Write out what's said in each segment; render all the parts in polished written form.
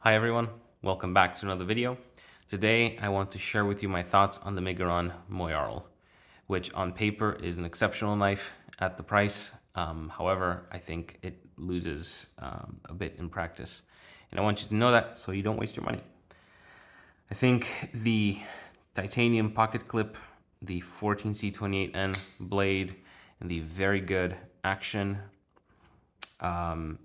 Hi everyone, welcome back to another video. Today I want to share with you my thoughts on the Miguron Moyarl, which on paper is an exceptional knife at the price. However, I think it loses a bit in practice. And I want you to know that so you don't waste your money. I think the titanium pocket clip, the 14C28N blade, and the very good action and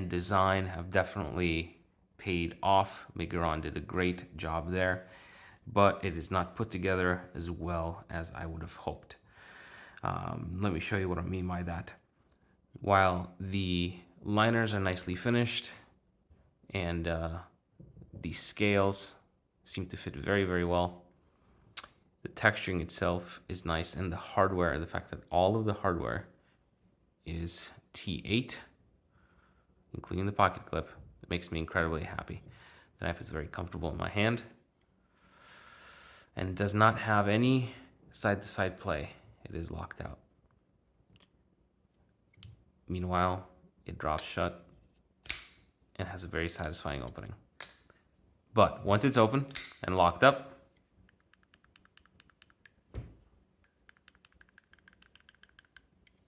design have definitely paid off. Miguron did a great job there, but it is not put together as well as I would have hoped. Let me show you what I mean by that. While the liners are nicely finished and the scales seem to fit very, very well, the texturing itself is nice, and the hardware, the fact that all of the hardware is T8, including the pocket clip, it makes me incredibly happy. The knife is very comfortable in my hand, and it does not have any side-to-side play. It is locked out. Meanwhile, it drops shut and has a very satisfying opening. But once it's open and locked up,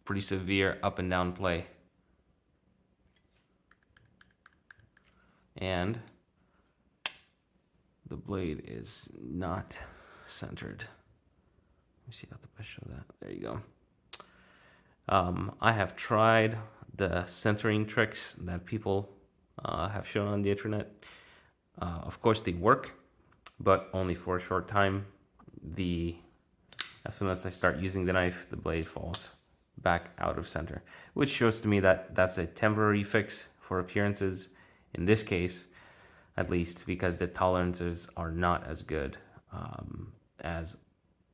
pretty severe up and down play. And the blade is not centered. Let me see how to best show that. There you go. I have tried the centering tricks that people have shown on the internet. Of course, they work, but only for a short time. As soon as I start using the knife, the blade falls back out of center, which shows to me that that's a temporary fix for appearances. In this case, at least, because the tolerances are not as good as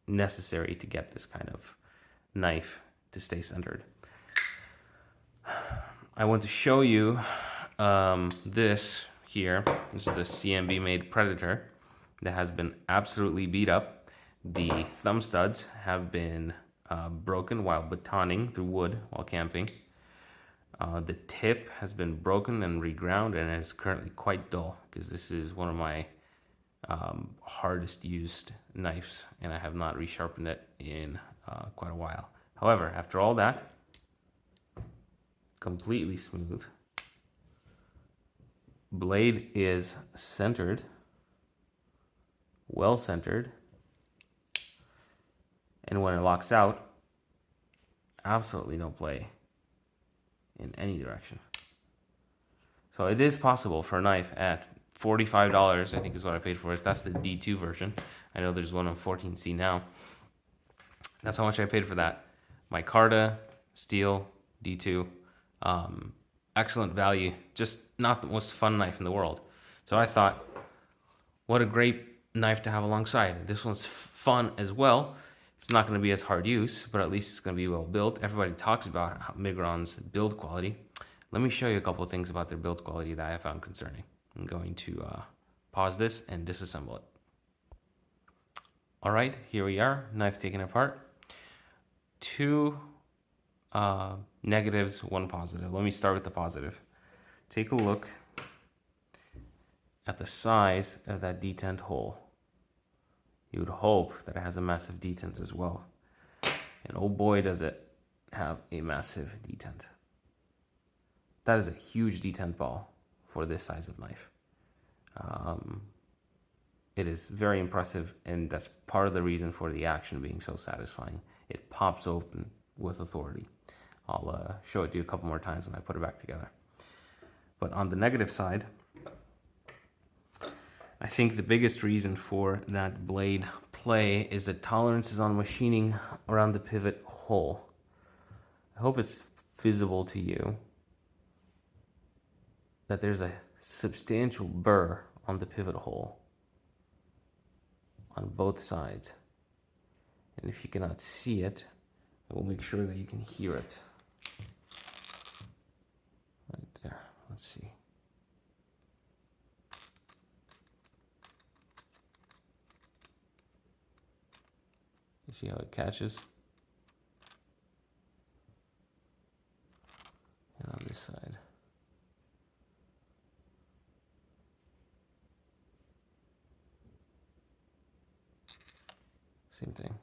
necessary to get this kind of knife to stay centered. I want to show you this here. This is the CMB made Predator that has been absolutely beat up. The thumb studs have been broken while batoning through wood while camping. The tip has been broken and reground, and it's currently quite dull because this is one of my hardest used knives, and I have not resharpened it in quite a while. However, after all that, completely smooth. Blade is centered, well centered, and when it locks out, absolutely no play in any direction. So it is possible for a knife at $45, I think is what I paid for it. That's the D2 version. I know there's one on 14C now. That's how much I paid for that. Micarta, steel, D2. Excellent value. Just not the most fun knife in the world. So I thought, what a great knife to have alongside. This one's fun as well. It's not going to be as hard use, but at least it's going to be well built. Everybody talks about Miguron's build quality. Let me show you a couple of things about their build quality that I found concerning. I'm going to pause this and disassemble it. All right, here we are, knife taken apart. Two negatives, one positive. Let me start with the positive. Take a look at the size of that detent hole. You would hope that it has a massive detent as well. And oh boy, does it have a massive detent. That is a huge detent ball for this size of knife. It is very impressive, and that's part of the reason for the action being so satisfying. It pops open with authority. I'll show it to you a couple more times when I put it back together. But on the negative side, I think the biggest reason for that blade play is the tolerances on machining around the pivot hole. I hope it's visible to you that there's a substantial burr on the pivot hole on both sides. And if you cannot see it, I will make sure that you can hear it. Right there, let's see. You see how it catches? And on this side. Same thing.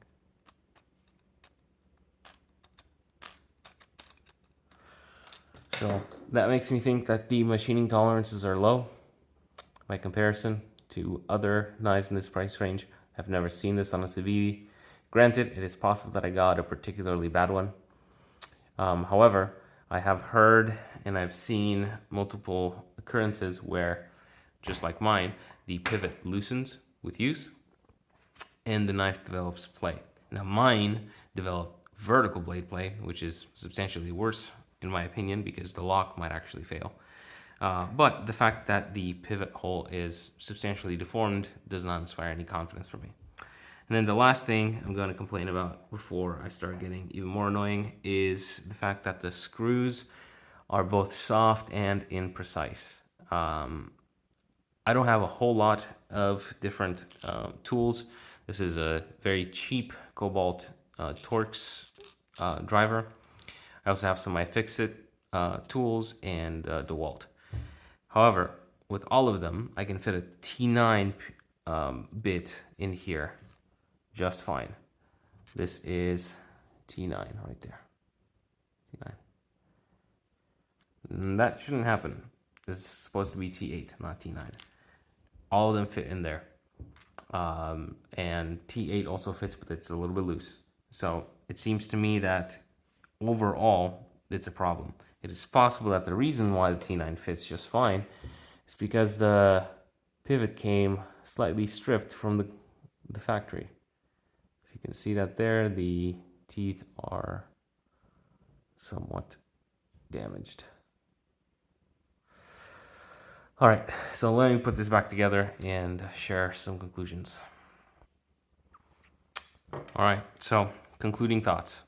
So that makes me think that the machining tolerances are low by comparison to other knives in this price range. I've never seen this on a Civivi. Granted, it is possible that I got a particularly bad one. However, I have heard and I've seen multiple occurrences where, just like mine, the pivot loosens with use and the knife develops play. Now mine developed vertical blade play, which is substantially worse in my opinion because the lock might actually fail. But the fact that the pivot hole is substantially deformed does not inspire any confidence for me. And then the last thing I'm going to complain about before I start getting even more annoying is the fact that the screws are both soft and imprecise. I don't have a whole lot of different tools. This is a very cheap Cobalt Torx driver. I also have some iFixit tools and DeWalt. However, with all of them, I can fit a T9 bit in here just fine. This is T9 right there. T9. And that shouldn't happen. This is supposed to be T8, not T9. All of them fit in there. And T8 also fits, but it's a little bit loose. So it seems to me that overall, it's a problem. It is possible that the reason why the T9 fits just fine is because the pivot came slightly stripped from the factory. If you can see that there, the teeth are somewhat damaged. All right, so let me put this back together and share some conclusions. All right, so concluding thoughts.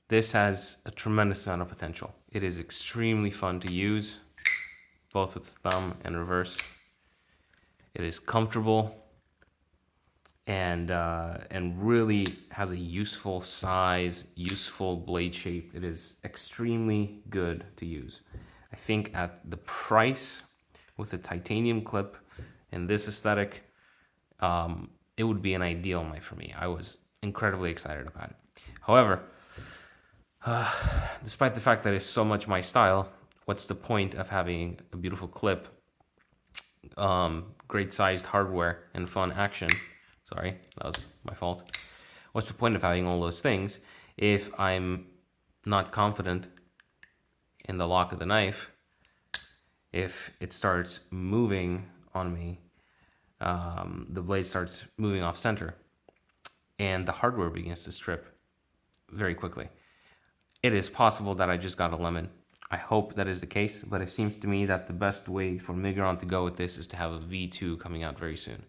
This has a tremendous amount of potential. It is extremely fun to use, both with the thumb and reverse. It is comfortable and really has a useful size, useful blade shape. It is extremely good to use. I think at the price with a titanium clip and this aesthetic, it would be an ideal knife for me. I was incredibly excited about it. However, despite the fact that it's so much my style, what's the point of having a beautiful clip, great sized hardware, and fun action? Sorry, that was my fault. What's the point of having all those things if I'm not confident in the lock of the knife? If it starts moving on me, the blade starts moving off center, and the hardware begins to strip very quickly. It is possible that I just got a lemon. I hope that is the case, but it seems to me that the best way for Miguron to go with this is to have a V2 coming out very soon.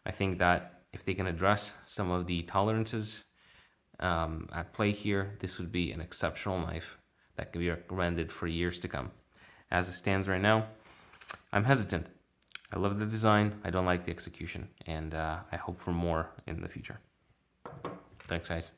I think that if they can address some of the tolerances at play here, this would be an exceptional knife that can be recommended for years to come. As it stands right now, I'm hesitant. I love the design, I don't like the execution, and I hope for more in the future. Thanks, guys.